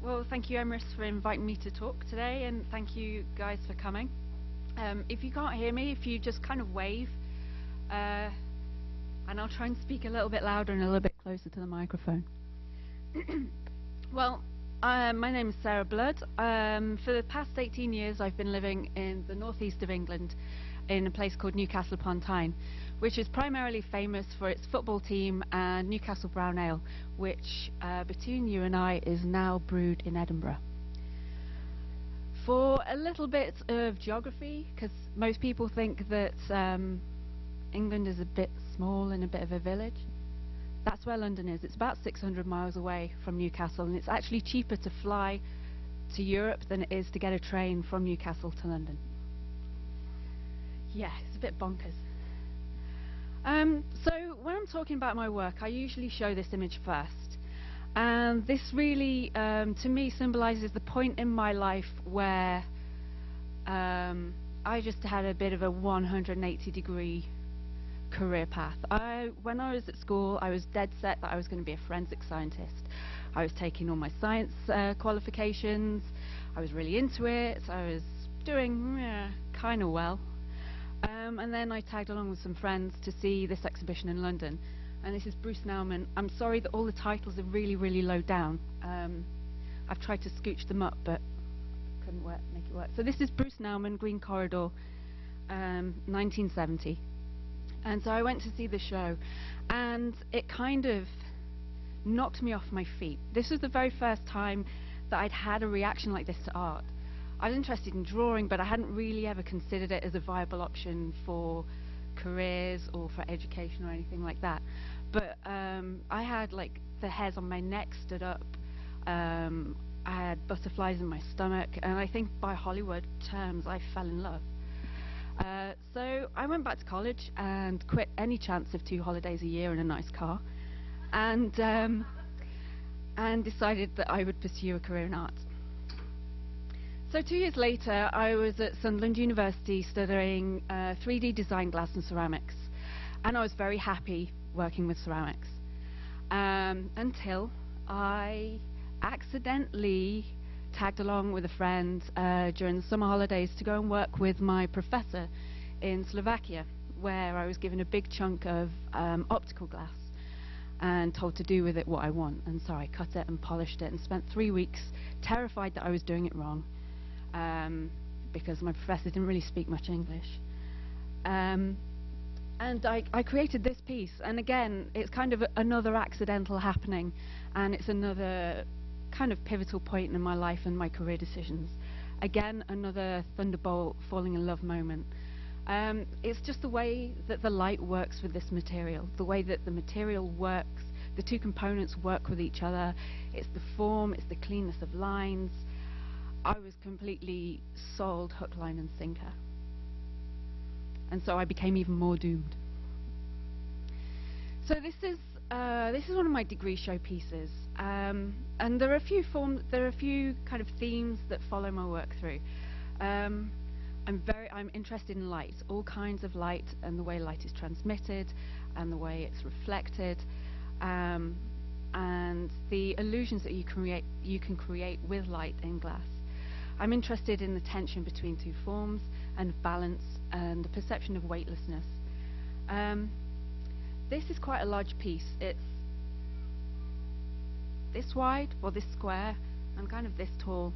Well, thank you, Emrys, for inviting me to talk today, and thank you guys for coming. If you can't hear me, if you just kind of wave, and I'll try and speak a little bit louder and a little bit closer to the microphone. Well, my name is Sarah Blood. For the past 18 years, I've been living in the northeast of England in a place called Newcastle upon Tyne, which is primarily famous for its football team and Newcastle Brown Ale, which, between you and I, is now brewed in Edinburgh. For a little bit of geography, because most people think that England is a bit small and a bit of a village. That's where London is. It's about 600 miles away from Newcastle, and it's actually cheaper to fly to Europe than it is to get a train from Newcastle to London. Yeah, it's a bit bonkers. So when I'm talking about my work, I usually show this image first. And this really, to me, symbolizes the point in my life where I just had a bit of a 180-degree career path. When I was at school, I was dead set that I was going to be a forensic scientist. I was taking all my science qualifications. I was really into it. I was doing kind of well. And then I tagged along with some friends to see this exhibition in London. And this is Bruce Nauman. I'm sorry that all the titles are really, really low down. I've tried to scooch them up, but couldn't make it work. So this is Bruce Nauman, Green Corridor, 1970. And so I went to see the show, and it kind of knocked me off my feet. This was the very first time that I'd had a reaction like this to art. I was interested in drawing, but I hadn't really ever considered it as a viable option for careers or for education or anything like that. But I had like the hairs on my neck stood up. I had butterflies in my stomach, and I think by Hollywood terms I fell in love. So I went back to college and quit any chance of 2 holidays a year in a nice car, and decided that I would pursue a career in art. So 2 years later, I was at Sunderland University studying 3D design, glass and ceramics, and I was very happy working with ceramics until I accidentally tagged along with a friend during the summer holidays to go and work with my professor in Slovakia, where I was given a big chunk of optical glass and told to do with it what I want. And so I cut it and polished it and spent 3 weeks terrified that I was doing it wrong, because my professor didn't really speak much English. And I created this piece, and again, it's kind of another accidental happening, and it's another kind of pivotal point in my life and my career decisions. Again, another thunderbolt falling in love moment. It's just the way that the light works with this material, the way that the material works, the two components work with each other. It's the form, it's the cleanness of lines. I was completely sold hook, line and sinker. And so I became even more doomed. So this is one of my degree showpieces, and there are a few kind of themes that follow my work through. I'm interested in light, all kinds of light, and the way light is transmitted, and the way it's reflected, and the illusions that you can create with light in glass. I'm interested in the tension between two forms, and balance, and the perception of weightlessness. This is quite a large piece. It's this wide, or this square, and kind of this tall.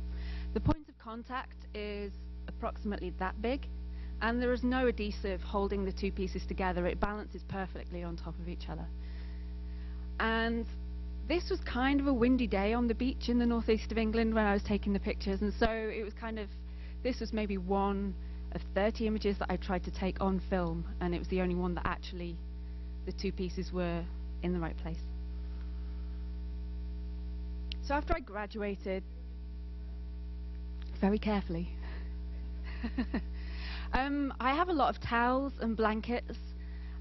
The point of contact is approximately that big, and there is no adhesive holding the two pieces together. It balances perfectly on top of each other. And this was kind of a windy day on the beach in the northeast of England when I was taking the pictures, and so it was kind of, this was maybe one of 30 images that I tried to take on film, and it was the only one that actually the two pieces were in the right place. So after I graduated, very carefully, I have a lot of towels and blankets,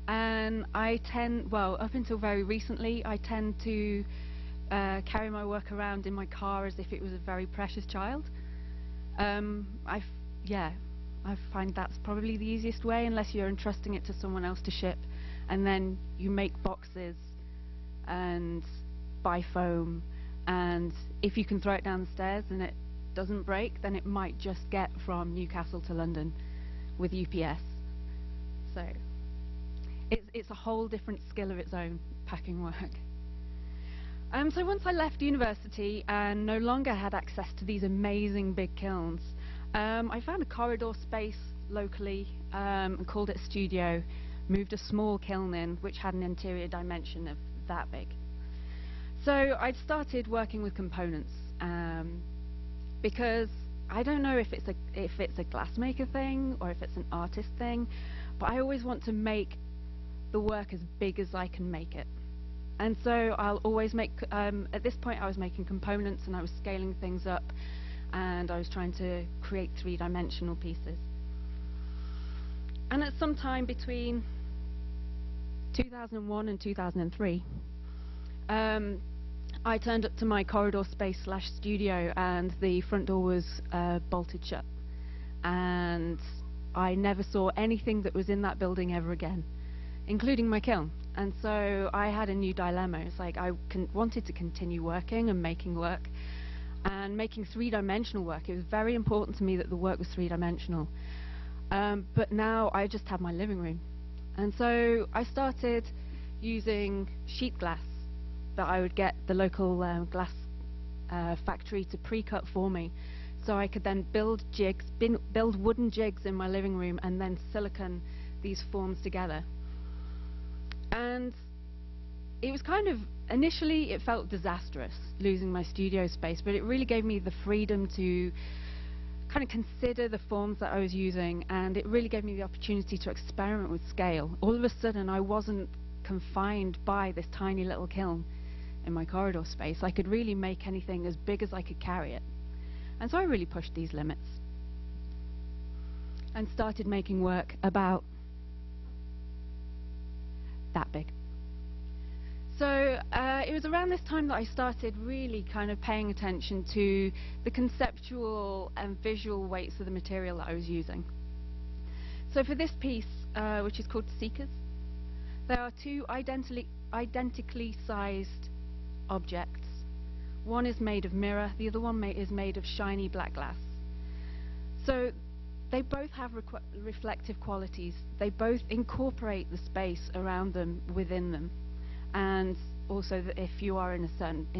and up until very recently, I tend to carry my work around in my car as if it was a very precious child. I find that's probably the easiest way, unless you're entrusting it to someone else to ship, and then you make boxes and buy foam and if you can throw it down the stairs and it doesn't break, then it might just get from Newcastle to London with UPS. So it's a whole different skill of its own, packing work. So once I left university and no longer had access to these amazing big kilns, I found a corridor space locally and called it a studio, moved a small kiln in which had an interior dimension of that big. So I'd started working with components because I don't know if it's a glassmaker thing or if it's an artist thing, but I always want to make the work as big as I can make it. And so I'll always make, at this point I was making components and I was scaling things up and I was trying to create three-dimensional pieces. And at some time between 2001 and 2003, I turned up to my corridor space / studio and the front door was bolted shut. And I never saw anything that was in that building ever again, including my kiln. And so I had a new dilemma. It's like I wanted to continue working and making work and making three-dimensional work. It was very important to me that the work was three-dimensional. But now I just had my living room. And so I started using sheet glass that I would get the local glass factory to pre-cut for me. So I could then build jigs, build wooden jigs in my living room and then silicone these forms together. And it was kind of, initially it felt disastrous losing my studio space, but it really gave me the freedom to kind of consider the forms that I was using, and it really gave me the opportunity to experiment with scale. All of a sudden I wasn't confined by this tiny little kiln in my corridor space. I could really make anything as big as I could carry it. And so I really pushed these limits and started making work about that big. So it was around this time that I started really kind of paying attention to the conceptual and visual weights of the material that I was using. So for this piece, which is called Seekers, there are two identically sized objects. One is made of mirror, the other one is made of shiny black glass. So they both have reflective qualities. They both incorporate the space around them within them. And also that if you are in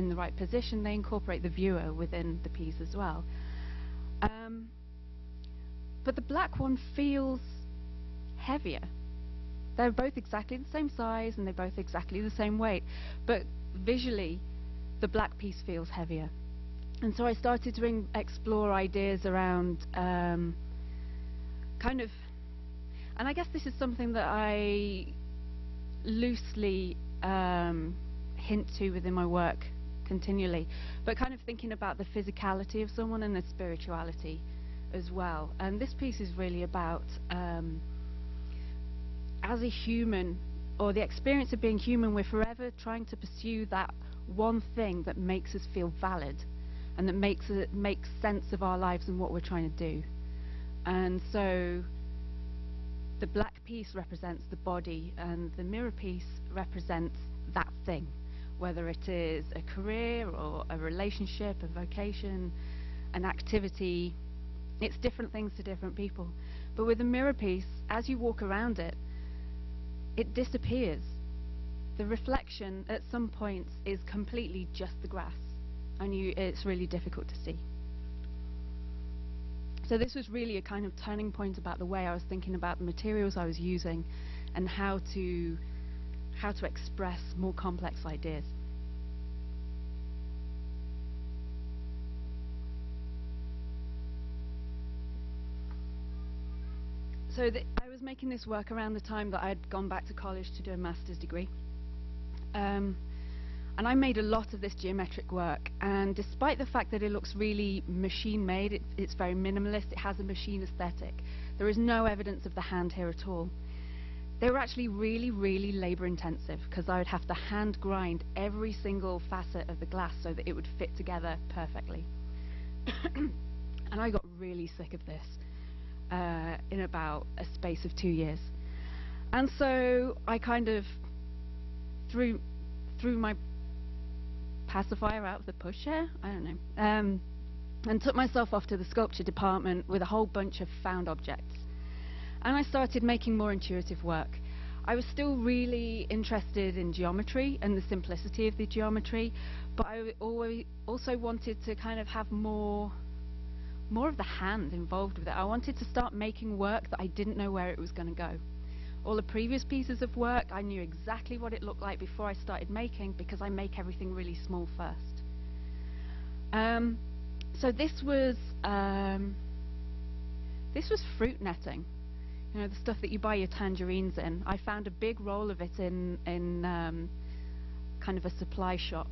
the right position, they incorporate the viewer within the piece as well. But the black one feels heavier. They're both exactly the same size and they're both exactly the same weight, but visually the black piece feels heavier. And so I started to explore ideas around kind of, and I guess this is something that I loosely hint to within my work continually, but kind of thinking about the physicality of someone and the spirituality as well. And this piece is really about as a human, or the experience of being human, we're forever trying to pursue that one thing that makes us feel valid and that makes sense of our lives and what we're trying to do. And so the black piece represents the body and the mirror piece represents that thing, whether it is a career or a relationship, a vocation, an activity. It's different things to different people. But with the mirror piece, as you walk around it, it disappears. The reflection at some points is completely just the grass, and it's really difficult to see. So this was really a kind of turning point about the way I was thinking about the materials I was using and how to express more complex ideas. So I was making this work around the time that I'd gone back to college to do a master's degree. And I made a lot of this geometric work, and despite the fact that it looks really machine-made, it's very minimalist, it has a machine aesthetic, there is no evidence of the hand here at all. They were actually really, really labor-intensive, because I would have to hand grind every single facet of the glass so that it would fit together perfectly. And I got really sick of this in about a space of 2 years. And so I kind of, through my pacifier out of the pushchair, I don't know, and took myself off to the sculpture department with a whole bunch of found objects. And I started making more intuitive work. I was still really interested in geometry and the simplicity of the geometry, but I also wanted to kind of have more of the hand involved with it. I wanted to start making work that I didn't know where it was going to go. All the previous pieces of work, I knew exactly what it looked like before I started making, because I make everything really small first. So this was fruit netting. You know, the stuff that you buy your tangerines in. I found a big roll of it in kind of a supply shop,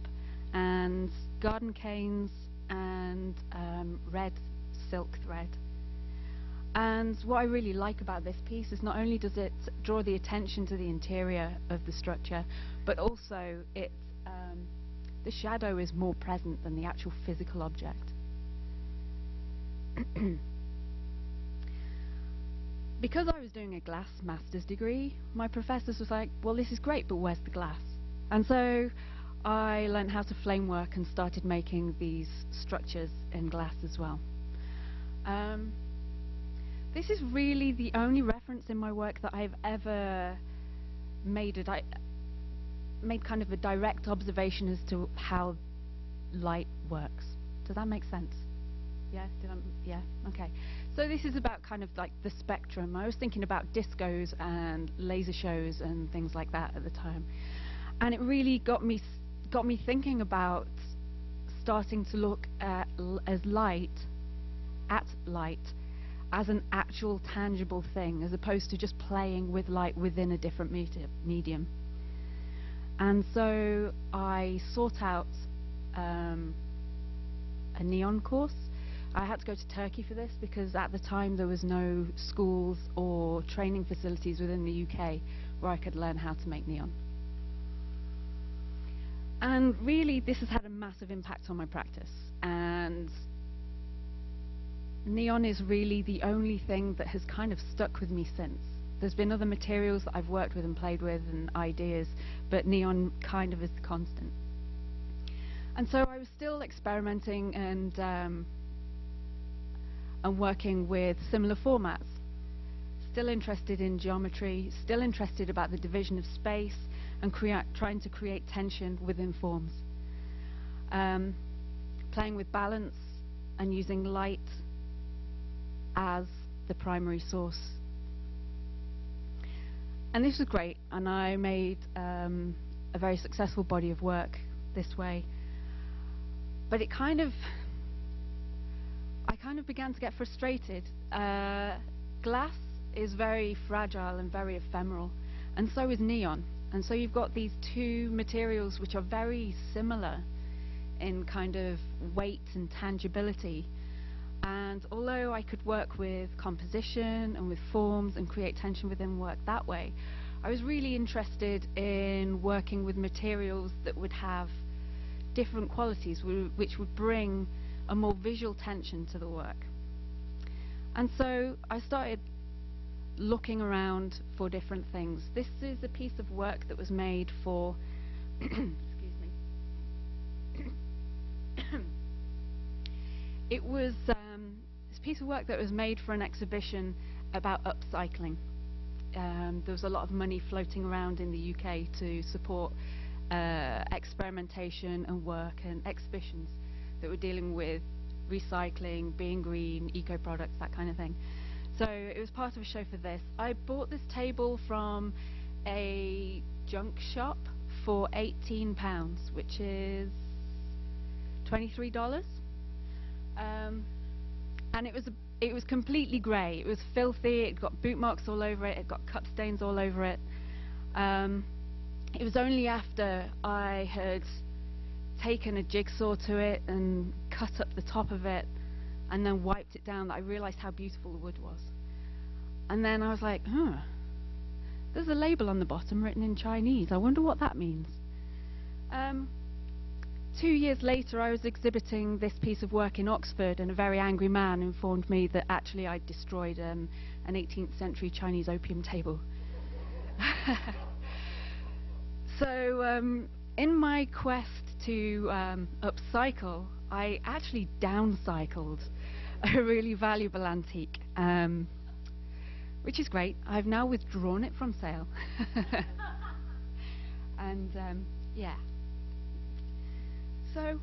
and garden canes and red silk thread. And what I really like about this piece is not only does it draw the attention to the interior of the structure, but also the shadow is more present than the actual physical object. Because I was doing a glass master's degree, my professors was like, well, this is great, but where's the glass? And so I learned how to flame work and started making these structures in glass as well. This is really the only reference in my work that I've ever made kind of a direct observation as to how light works. Does that make sense? Yeah? Yeah? Okay. So this is about kind of like the spectrum. I was thinking about discos and laser shows and things like that at the time. And it really got me thinking about starting to look at light as an actual tangible thing, as opposed to just playing with light within a different medium. And so I sought out a neon course. I had to go to Turkey for this because at the time there was no schools or training facilities within the UK where I could learn how to make neon. And really this has had a massive impact on my practice, and neon is really the only thing that has kind of stuck with me since. There's been other materials that I've worked with and played with and ideas, but neon kind of is the constant. And so I was still experimenting and working with similar formats. Still interested in geometry, still interested about the division of space and trying to create tension within forms. Playing with balance and using light as the primary source. And this was great, and I made a very successful body of work this way. But I kind of began to get frustrated. Glass is very fragile and very ephemeral, and so is neon. And so you've got these two materials which are very similar in kind of weight and tangibility. And although I could work with composition and with forms and create tension within work that way, I was really interested in working with materials that would have different qualities, which would bring a more visual tension to the work. And so I started looking around for different things. This is a piece of work that was made for excuse me. It was this piece of work that was made for an exhibition about upcycling. There was a lot of money floating around in the UK to support experimentation and work and exhibitions that were dealing with recycling, being green, eco products, that kind of thing. So it was part of a show for this. I bought this table from a junk shop for £18, which is $23. And it was completely grey. It was filthy. It got boot marks all over it. It got cup stains all over it. It was only after I had taken a jigsaw to it and cut up the top of it and then wiped it down that I realised how beautiful the wood was. And then I was like, there's a label on the bottom written in Chinese. I wonder what that means. 2 years later, I was exhibiting this piece of work in Oxford, and a very angry man informed me that actually I'd destroyed an 18th century Chinese opium table. So in my quest to upcycle, I actually downcycled a really valuable antique, which is great. I've now withdrawn it from sale. And yeah. So,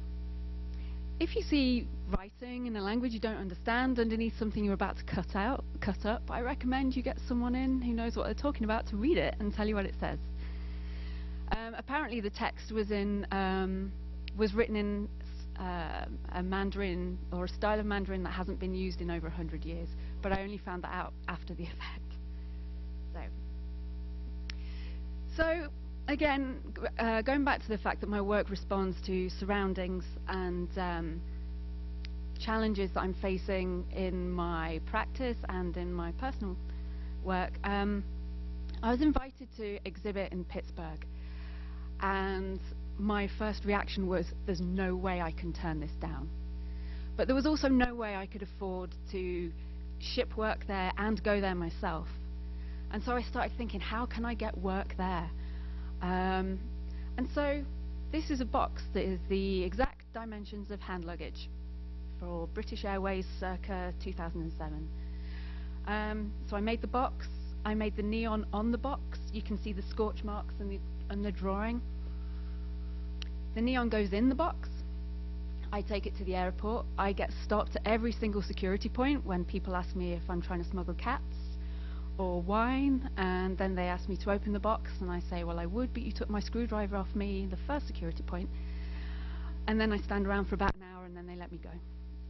if you see writing in a language you don't understand underneath something you're about to cut up, I recommend you get someone in who knows what they're talking about to read it and tell you what it says. Apparently, the text was written in a Mandarin, or a style of Mandarin that hasn't been used in over 100 years, but I only found that out after the event. So again, going back to the fact that my work responds to surroundings and challenges that I'm facing in my practice and in my personal work, I was invited to exhibit in Pittsburgh, and my first reaction was, there's no way I can turn this down. But there was also no way I could afford to ship work there and go there myself. And so I started thinking, how can I get work there? And so this is a box that is the exact dimensions of hand luggage for British Airways circa 2007. So I made the box. I made the neon on the box. You can see the scorch marks and the drawing. The neon goes in the box. I take it to the airport. I get stopped at every single security point when people ask me if I'm trying to smuggle cats or wine, and then they ask me to open the box, and I say, well, I would, but you took my screwdriver off me the first security point. And then I stand around for about an hour, and then they let me go.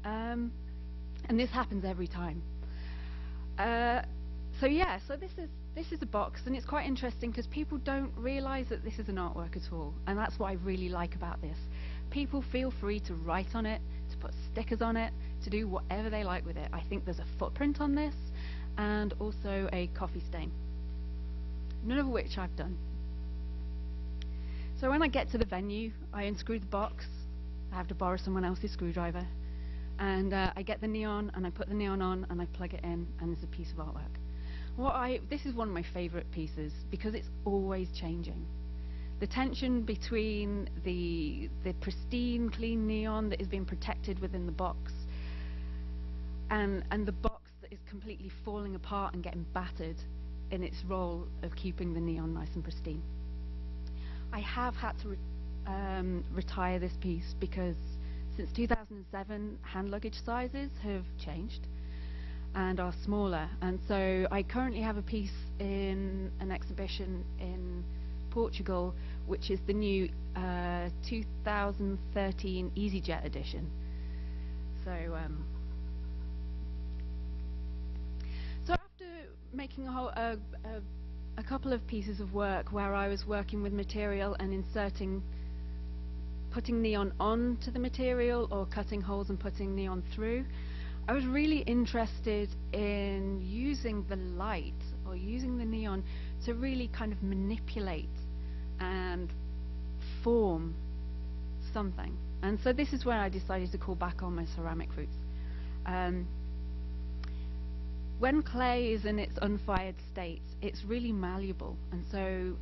And this happens every time. So yeah, so this is a box, and it's quite interesting because people don't realize that this is an artwork at all, and that's what I really like about this. People feel free to write on it, to put stickers on it, to do whatever they like with it. I think there's a footprint on this, and also a coffee stain, none of which I've done. So when I get to the venue, I unscrew the box. I have to borrow someone else's screwdriver, and I get the neon, and I put the neon on, and I plug it in, and there's a piece of artwork. This is one of my favorite pieces because it's always changing. The tension between the pristine, clean neon that is being protected within the box and the box that is completely falling apart and getting battered in its role of keeping the neon nice and pristine. I have had to retire this piece because since 2007, hand luggage sizes have changed and are smaller, and so I currently have a piece in an exhibition in Portugal, which is the new 2013 EasyJet edition. So after making a couple of pieces of work where I was working with material and putting neon onto the material or cutting holes and putting neon through, I was really interested in using the light or using the neon to really kind of manipulate and form something. And so this is where I decided to call back on my ceramic roots. When clay is in its unfired state, it's really malleable, and so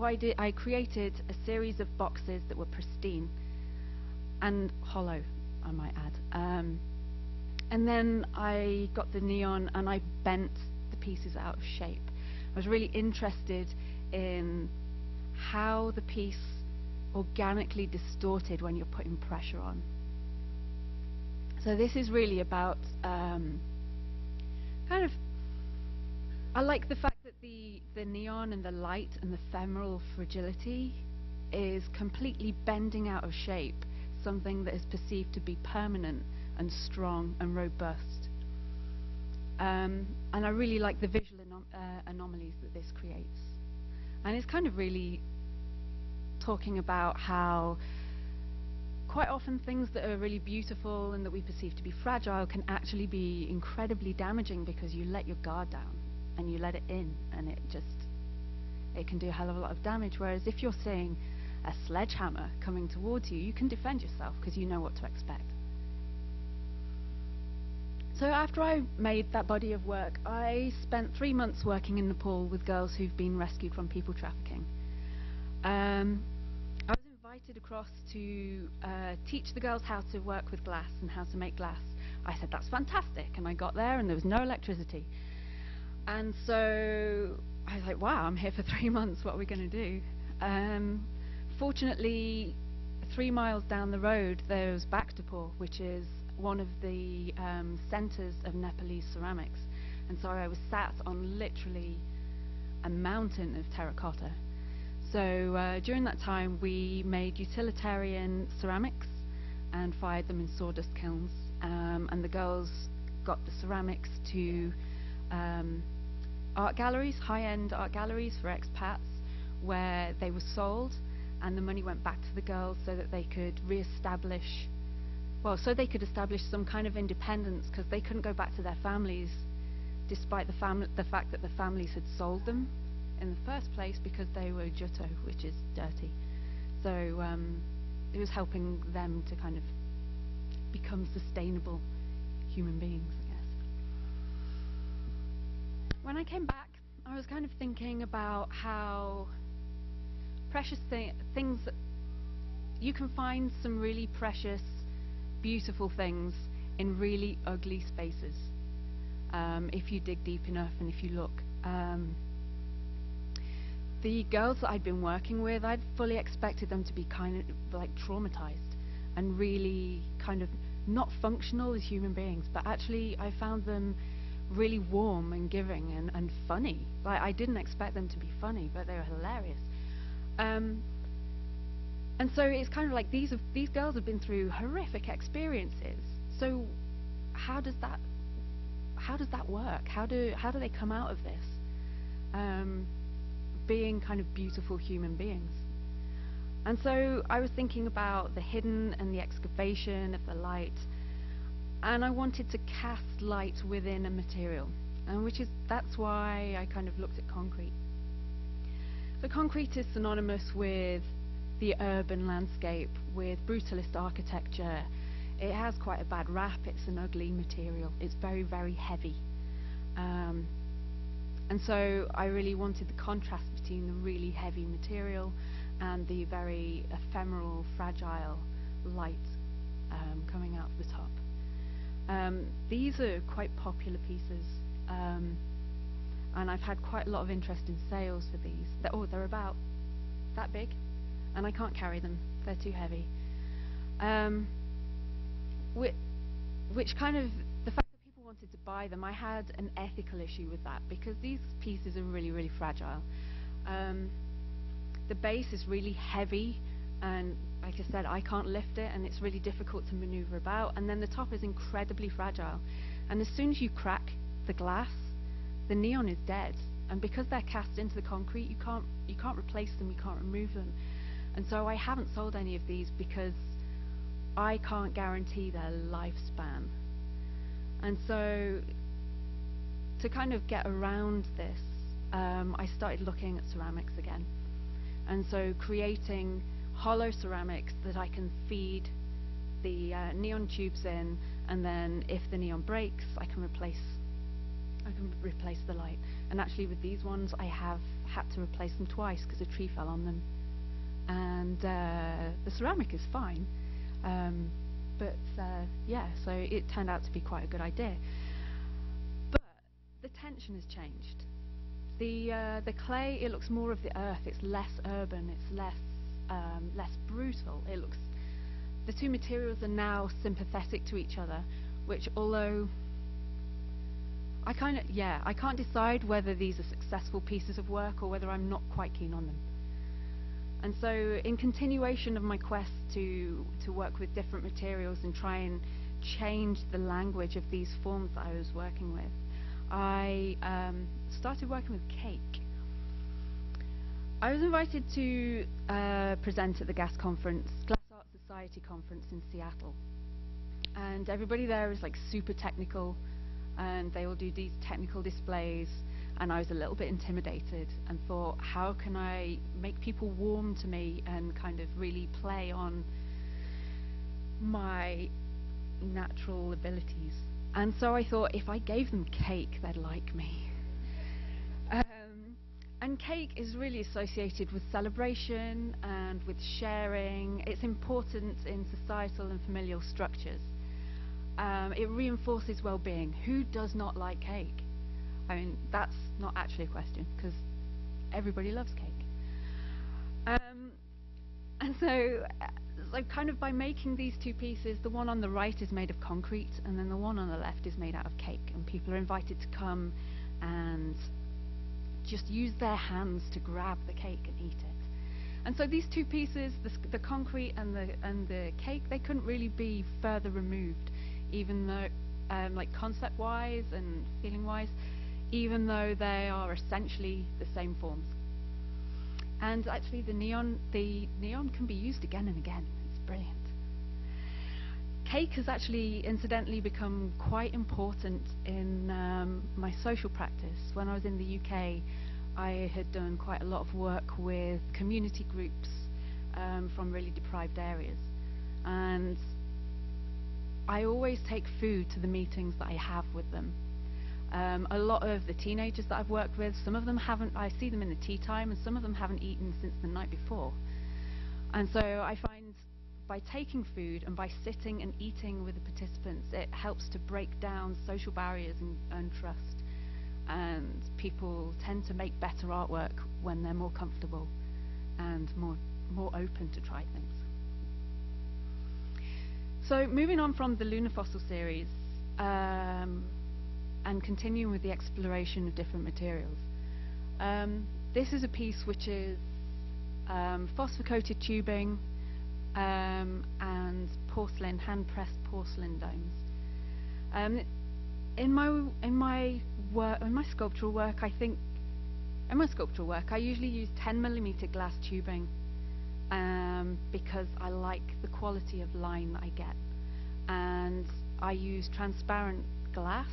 I created a series of boxes that were pristine and hollow, I might add. And then I got the neon and I bent the pieces out of shape. I was really interested in how the piece organically distorted when you're putting pressure on. So this is really about I like the fact that the neon and the light and the ephemeral fragility is completely bending out of shape something that is perceived to be permanent and strong and robust. And I really like the visual anomalies that this creates. And it's kind of really talking about how quite often things that are really beautiful and that we perceive to be fragile can actually be incredibly damaging because you let your guard down and you let it in, and it can do a hell of a lot of damage. Whereas if you're seeing a sledgehammer coming towards you, you can defend yourself because you know what to expect. So after I made that body of work, I spent 3 months working in Nepal with girls who've been rescued from people trafficking. I was invited across to teach the girls how to work with glass and how to make glass. I said, that's fantastic. And I got there and there was no electricity. And so I was like, wow, I'm here for 3 months. What are we going to do? Fortunately, 3 miles down the road, there was Bhaktapur, which is one of the centers of Nepalese ceramics. And so I was sat on literally a mountain of terracotta. So during that time, we made utilitarian ceramics and fired them in sawdust kilns. And the girls got the ceramics to art galleries, high-end art galleries for expats, where they were sold, and the money went back to the girls so that they could re-establish, well, so they could establish some kind of independence, because they couldn't go back to their families, despite the fact that the families had sold them in the first place, because they were jutto, which is dirty. So it was helping them to kind of become sustainable human beings, I guess. When I came back, I was kind of thinking about how precious things, you can find some really precious, beautiful things in really ugly spaces, if you dig deep enough and if you look. The girls that I'd been working with, I'd fully expected them to be kind of like traumatized and really kind of not functional as human beings, but actually I found them really warm and giving and funny. Like, I didn't expect them to be funny, but they were hilarious. And so it's kind of like these girls have been through horrific experiences. So how does that work? How do they come out of this being kind of beautiful human beings? And so I was thinking about the hidden and the excavation of the light, and I wanted to cast light within a material, and that's why I kind of looked at concrete. So concrete is synonymous with the urban landscape, with brutalist architecture. It has quite a bad rap. It's an ugly material. It's very, very heavy. And so I really wanted the contrast between the really heavy material and the very ephemeral, fragile light coming out of the top. These are quite popular pieces, and I've had quite a lot of interest in sales for these. They're about that big, and I can't carry them. They're too heavy. Which kind of, the fact that people wanted to buy them, I had an ethical issue with that, because these pieces are really, really fragile. The base is really heavy, and like I said, I can't lift it, and it's really difficult to maneuver about. And then the top is incredibly fragile, and as soon as you crack the glass, the neon is dead. And because they're cast into the concrete, you can't replace them, you can't remove them. And so I haven't sold any of these because I can't guarantee their lifespan. And so to kind of get around this, I started looking at ceramics again. And so creating hollow ceramics that I can feed the neon tubes in, and then if the neon breaks, I can replace the light. And actually with these ones, I have had to replace them twice because a tree fell on them. And the ceramic is fine. Yeah, so it turned out to be quite a good idea. But the tension has changed. The clay, it looks more of the earth. It's less urban. It's less brutal. The two materials are now sympathetic to each other, which, although I can't decide whether these are successful pieces of work or whether I'm not quite keen on them. And so in continuation of my quest to work with different materials and try and change the language of these forms that I was working with, I started working with cake. I was invited to present at the Glass Art Society conference in Seattle. And everybody there is like super technical, and they all do these technical displays. And I was a little bit intimidated and thought, how can I make people warm to me and kind of really play on my natural abilities? And so I thought, if I gave them cake, they'd like me. And cake is really associated with celebration and with sharing. It's important in societal and familial structures. It reinforces well-being. Who does not like cake? I mean, that's not actually a question, because everybody loves cake. And so kind of by making these two pieces, the one on the right is made of concrete, and then the one on the left is made out of cake. And people are invited to come and just use their hands to grab the cake and eat it. And so these two pieces, the concrete and the cake, they couldn't really be further removed, even though, like concept-wise and feeling-wise, even though they are essentially the same forms. And actually, the neon can be used again and again. It's brilliant. Cake has actually, incidentally, become quite important in my social practice. When I was in the UK, I had done quite a lot of work with community groups from really deprived areas. And I always take food to the meetings that I have with them. A lot of the teenagers that I've worked with, some of them haven't, I see them in the tea time, and some of them haven't eaten since the night before. And so I find by taking food and by sitting and eating with the participants, it helps to break down social barriers and trust. And people tend to make better artwork when they're more comfortable and more open to try things. So moving on from the lunar fossil series, and continuing with the exploration of different materials. This is a piece which is phosphor-coated tubing and porcelain, hand-pressed porcelain domes. In my sculptural work, I usually use 10mm glass tubing because I like the quality of line that I get, and I use transparent glass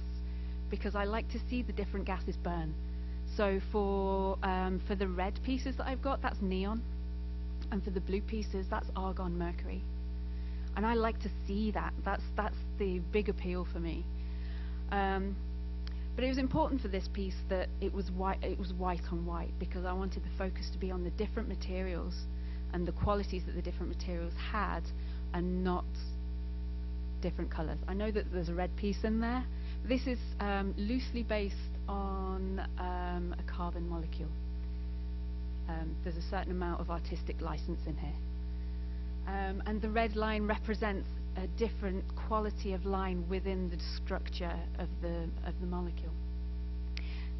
because I like to see the different gases burn. So for the red pieces that I've got, that's neon, and for the blue pieces, that's argon mercury. And I like to see that. That's the big appeal for me. But it was important for this piece that it was white on white, because I wanted the focus to be on the different materials and the qualities that the different materials had, and not different colors. I know that there's a red piece in there. This is loosely based on a carbon molecule. There's a certain amount of artistic license in here. And the red line represents a different quality of line within the structure of the molecule.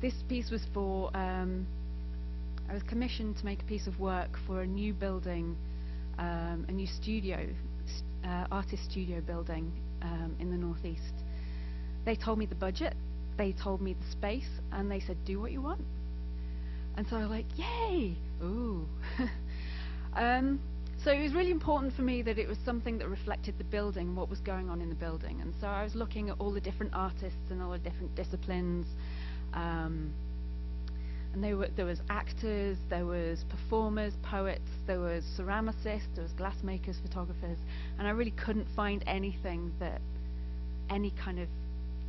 This piece was for, I was commissioned to make a piece of work for a new building, a new studio, artist studio building in the northeast. They told me the budget, they told me the space, and they said, do what you want. And so I was like, yay! Ooh. So it was really important for me that it was something that reflected the building, what was going on in the building. And so I was looking at all the different artists and all the different disciplines. And there was actors, there was performers, poets, there was ceramicists, there was glassmakers, photographers, and I really couldn't find anything that, any kind of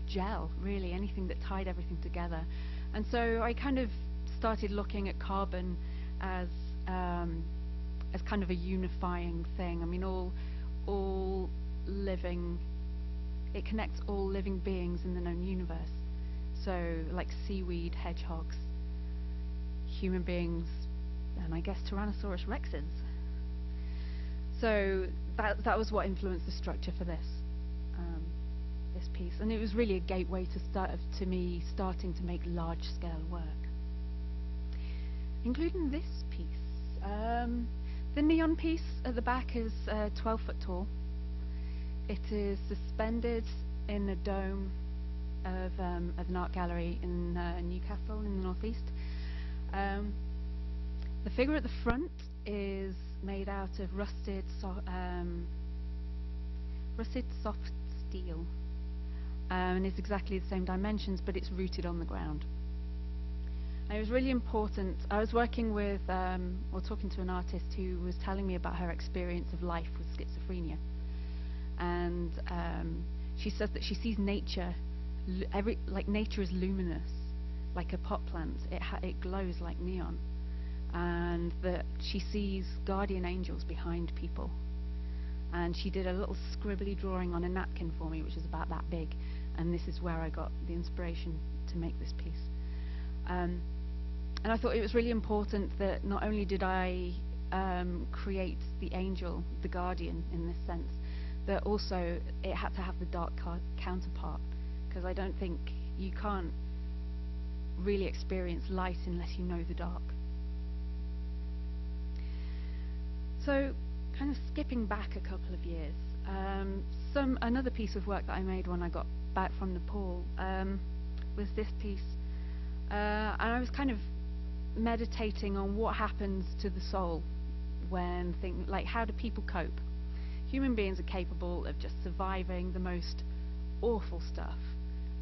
gel, really, anything that tied everything together. And so I kind of started looking at carbon as kind of a unifying thing. I mean, all living, it connects all living beings in the known universe. So like seaweed, hedgehogs, human beings, and I guess Tyrannosaurus rexes. So that was what influenced the structure for this piece, and it was really a gateway to me starting to make large-scale work, including this piece. The neon piece at the back is 12 foot tall. It is suspended in a dome of an art gallery in Newcastle in the northeast. The figure at the front is made out of rusted soft steel, and is exactly the same dimensions, but it's rooted on the ground. And it was really important. I was working with, or talking to an artist who was telling me about her experience of life with schizophrenia. And she says that she sees nature, like nature is luminous. like a pot plant. It glows like neon, and that she sees guardian angels behind people. And she did a little scribbly drawing on a napkin for me, which is about that big, and this is where I got the inspiration to make this piece. And I thought it was really important that not only did I create the angel, the guardian in this sense, that also it had to have the dark counterpart, because I don't think you can't really experience light unless you know the dark. So, kind of skipping back a couple of years, another piece of work that I made when I got back from Nepal was this piece, and I was kind of meditating on what happens to the soul when like how do people cope. Human beings are capable of just surviving the most awful stuff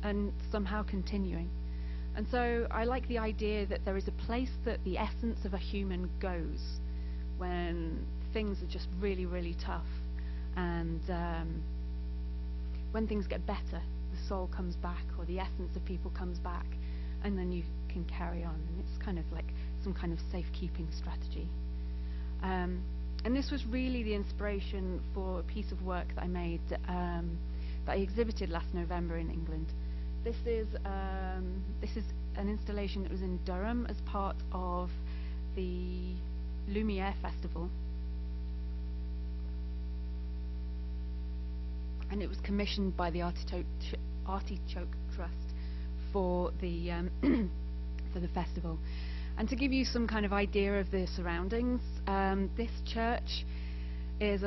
and somehow continuing. And so I like the idea that there is a place that the essence of a human goes when things are just really, really tough, and when things get better, the soul comes back, or the essence of people comes back, and then you can carry on, and it's kind of like some kind of safekeeping strategy. And this was really the inspiration for a piece of work that I made that I exhibited last November in England. This is an installation that was in Durham as part of the Lumiere Festival, and it was commissioned by the Artichoke Trust for the for the festival. And to give you some kind of idea of the surroundings, this church is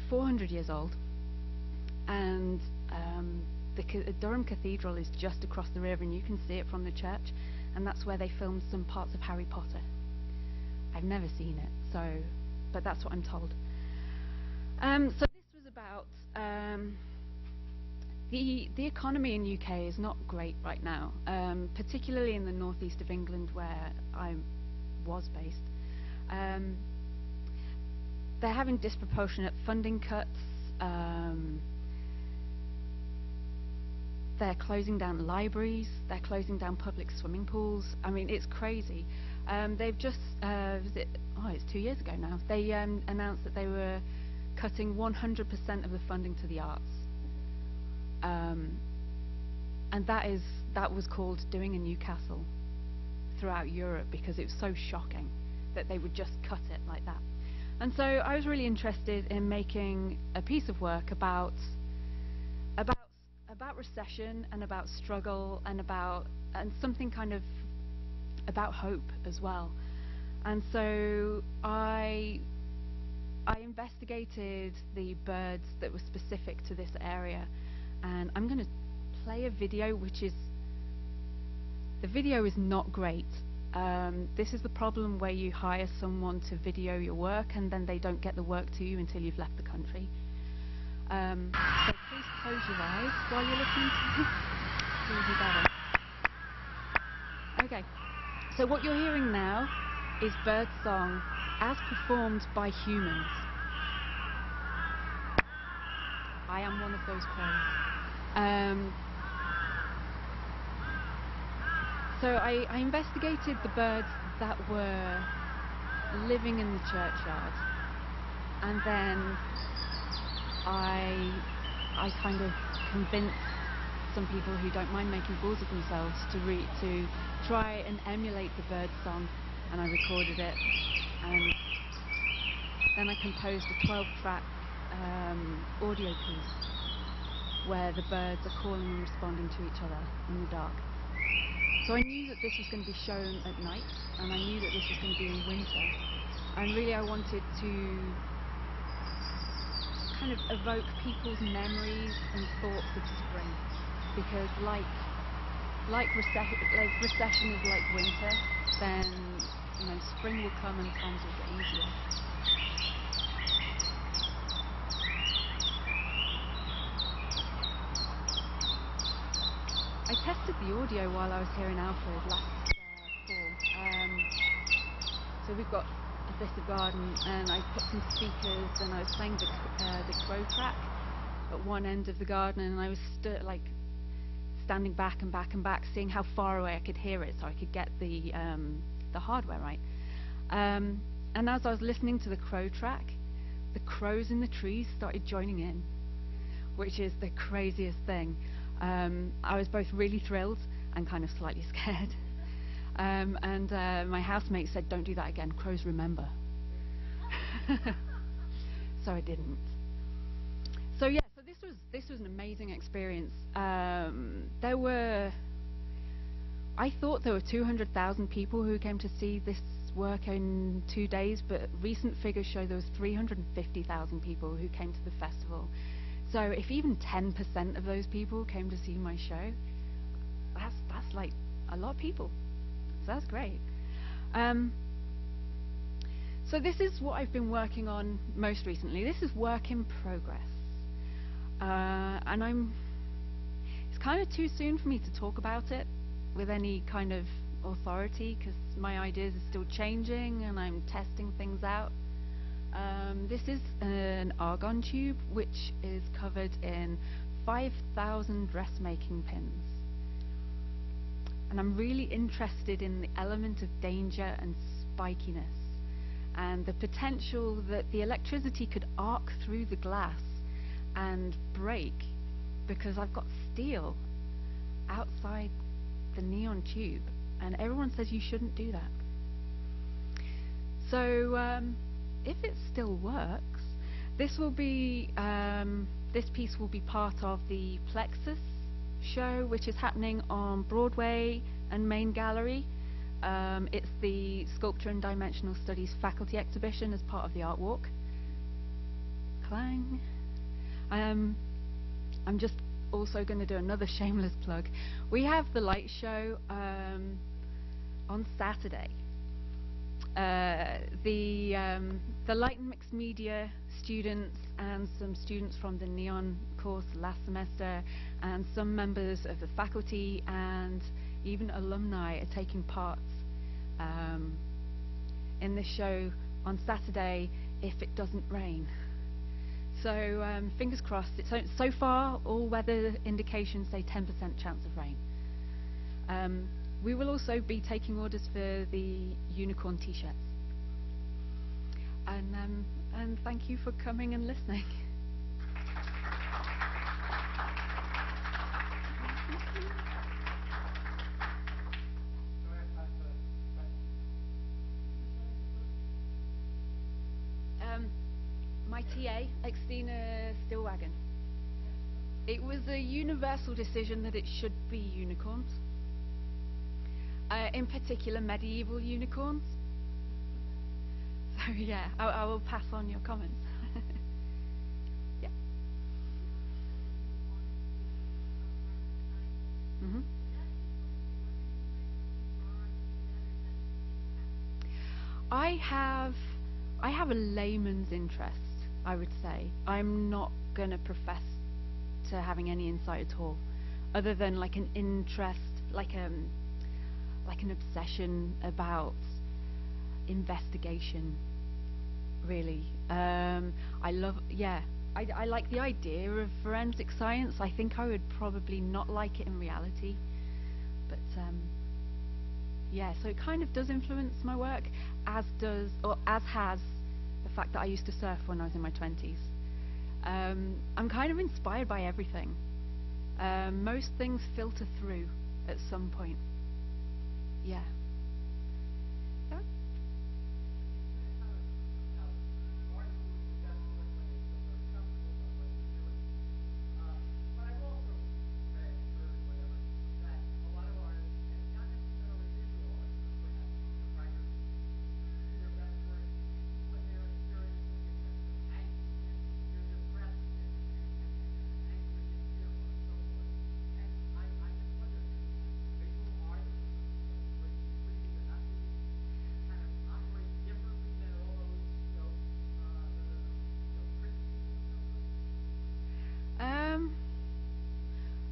400 years old, and the Durham Cathedral is just across the river, and you can see it from the church, and that's where they filmed some parts of Harry Potter. I've never seen it, but that's what I'm told. So this was about the economy in UK is not great right now, particularly in the northeast of England where I was based. They're having disproportionate funding cuts. They're closing down libraries. They're closing down public swimming pools. I mean, it's crazy. They've just, it's 2 years ago now, they announced that they were cutting 100% of the funding to the arts. And that was called doing a Newcastle throughout Europe, because it was so shocking that they would just cut it like that. And so I was really interested in making a piece of work about recession and about struggle and something kind of about hope as well. And so I investigated the birds that were specific to this area, and I'm going to play a video, the video is not great. This is the problem where you hire someone to video your work and then they don't get the work to you until you've left the country. So please close your eyes while you're listening to this. It will be better. Okay, so what you're hearing now is bird song as performed by humans. I am one of those crows. So I investigated the birds that were living in the churchyard, and then I kind of convinced some people who don't mind making fools of themselves to try and emulate the bird song, and I recorded it, and then I composed a 12-track audio piece where the birds are calling and responding to each other in the dark. So I knew that this was going to be shown at night, and I knew that this was going to be in winter, and really I wanted to kind of evoke people's memories and thoughts of spring, because like recession is like winter, then spring will come and times will get easier. I tested the audio while I was here in Alfred last fall. So we've got a bit of garden, and I put some speakers, and I was playing the crow track at one end of the garden, and I was standing back and back and back, seeing how far away I could hear it so I could get the hardware right. And as I was listening to the crow track, the crows in the trees started joining in, which is the craziest thing. I was both really thrilled and kind of slightly scared. And my housemate said, "Don't do that again, crows remember." So I didn't. So yeah, so this was an amazing experience. I thought there were 200,000 people who came to see this work in 2 days, but recent figures show there was 350,000 people who came to the festival. So if even 10% of those people came to see my show, that's like a lot of people. So that's great. So this is what I've been working on most recently. This is work in progress. And it's kind of too soon for me to talk about it with any kind of authority, because my ideas are still changing and I'm testing things out. This is an argon tube which is covered in 5,000 dressmaking pins. And I'm really interested in the element of danger and spikiness, and the potential that the electricity could arc through the glass and break, because I've got steel outside the neon tube, and everyone says you shouldn't do that. So if it still works, this piece will be part of the Plexus show, which is happening on Broadway and Main Gallery. It's the Sculpture and Dimensional Studies faculty exhibition as part of the Art Walk. Clang. I'm just also going to do another shameless plug. We have the light show on Saturday. The Light and Mixed Media students and some students from the Neon course last semester and some members of the faculty and even alumni are taking part in this show on Saturday if it doesn't rain. So fingers crossed. So far all weather indications say 10% chance of rain. We will also be taking orders for the unicorn t-shirts. And thank you for coming and listening. My TA, Extina Stillwagon. It was a universal decision that it should be unicorns. In particular, medieval unicorns. So yeah, I will pass on your comments. Yeah. Mm-hmm. I have a layman's interest, I would say. I'm not going to profess to having any insight at all, other than like an interest, like an obsession about investigation, really. I like the idea of forensic science. I think I would probably not like it in reality, but yeah, so it kind of does influence my work, as has the fact that I used to surf when I was in my 20s. I'm kind of inspired by everything. Most things filter through at some point. Yeah. Yeah.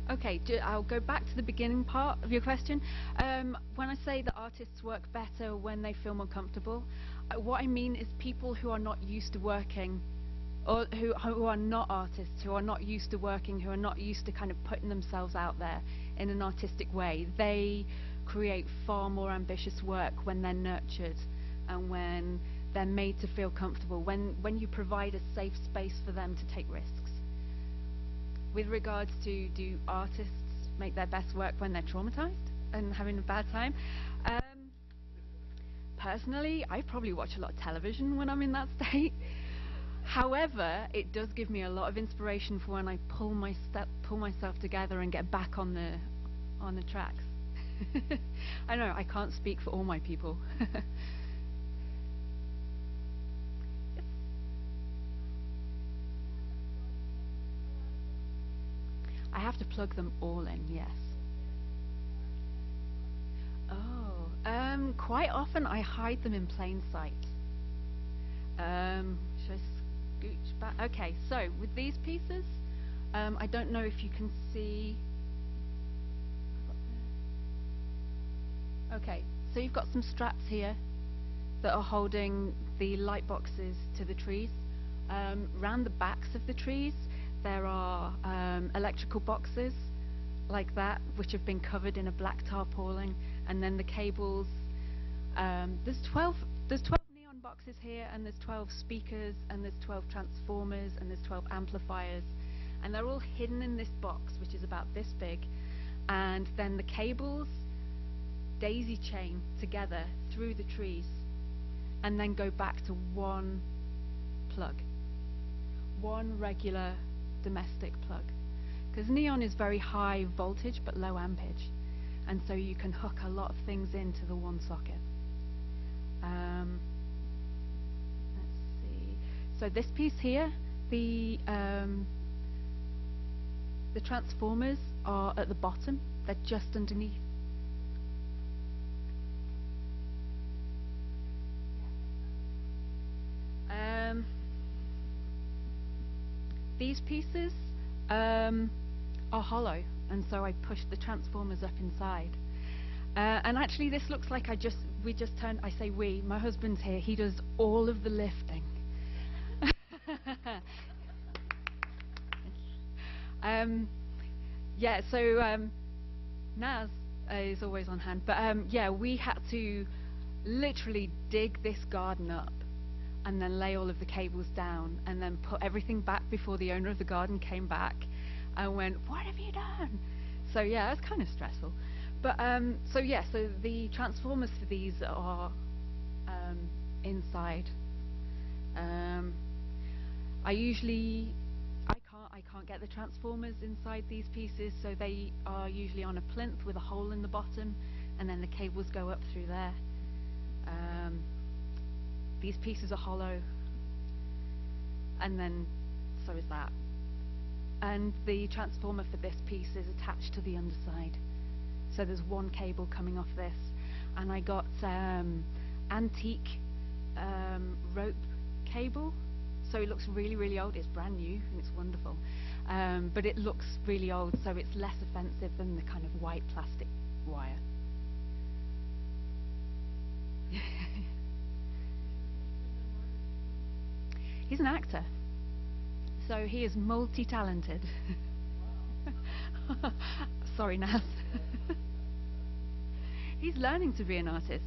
Okay, I'll go back to the beginning part of your question. When I say that artists work better when they feel more comfortable, what I mean is people who are not used to working or who are not artists, who are not used to working, who are not used to kind of putting themselves out there in an artistic way, they create far more ambitious work when they're nurtured and when they're made to feel comfortable, when you provide a safe space for them to take risks. With regards to, do artists make their best work when they're traumatized and having a bad time? Personally, I probably watch a lot of television when I'm in that state. However, it does give me a lot of inspiration for when I pull myself together and get back on the tracks. I know I can't speak for all my people. I have to plug them all in, yes. Oh, quite often I hide them in plain sight. Should I scooch back? Okay, so with these pieces, I don't know if you can see. Okay, so you've got some straps here that are holding the light boxes to the trees. Round the backs of the trees, there are electrical boxes like that, which have been covered in a black tarpaulin, and then the cables. There's 12 neon boxes here, and there's 12 speakers, and there's 12 transformers, and there's 12 amplifiers, and they're all hidden in this box, which is about this big. And then the cables daisy chain together through the trees, and then go back to one plug, one regular domestic plug, because neon is very high voltage but low ampage, and so you can hook a lot of things into the one socket. Let's see. So this piece here, the transformers are at the bottom. They're just underneath. These pieces are hollow, and so I pushed the transformers up inside. And actually, this looks like we just turned. I say we. My husband's here. He does all of the lifting. Yeah. So Naz is always on hand, but yeah, we had to literally dig this garden up, and then lay all of the cables down, and then put everything back before the owner of the garden came back and went, "What have you done?" So yeah, it's kind of stressful. But so yeah, so the transformers for these are inside. I can't get the transformers inside these pieces, so they are usually on a plinth with a hole in the bottom, and then the cables go up through there. These pieces are hollow, and then so is that. And the transformer for this piece is attached to the underside. So there's one cable coming off this, and I got antique rope cable. So it looks really, really old. It's brand new and it's wonderful, but it looks really old, so it's less offensive than the kind of white plastic wire. He's an actor, so he is multi-talented. Sorry, Naz. He's learning to be an artist.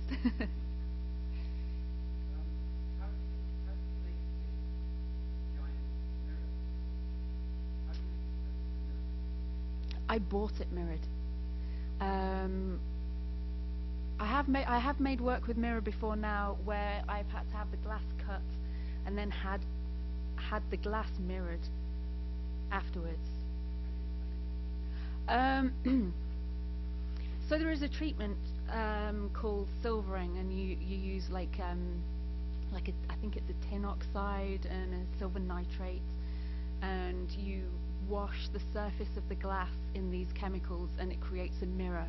I bought it mirrored. I have made work with Mira before now, where I've had to have the glass cut and then had the glass mirrored afterwards. So there is a treatment called silvering, and you use I think it's a tin oxide and a silver nitrate, and you wash the surface of the glass in these chemicals, and it creates a mirror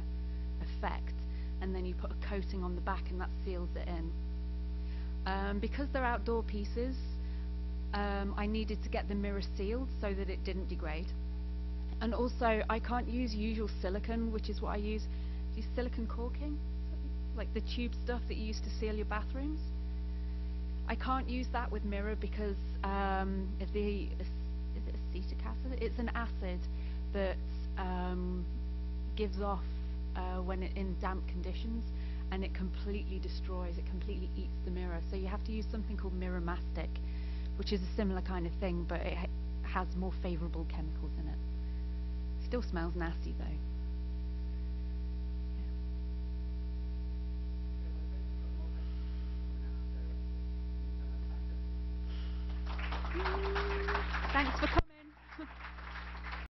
effect, and then you put a coating on the back, and that seals it in. Because they're outdoor pieces, I needed to get the mirror sealed so that it didn't degrade. And also, I can't use usual silicone, which is what I use. I use silicone caulking, like the tube stuff that you use to seal your bathrooms. I can't use that with Mira because is it acetic acid? It's an acid that gives off when in damp conditions, and it completely destroys, it completely eats the mirror. So you have to use something called Mira Mastic, which is a similar kind of thing, but it has more favourable chemicals in it. Still smells nasty though.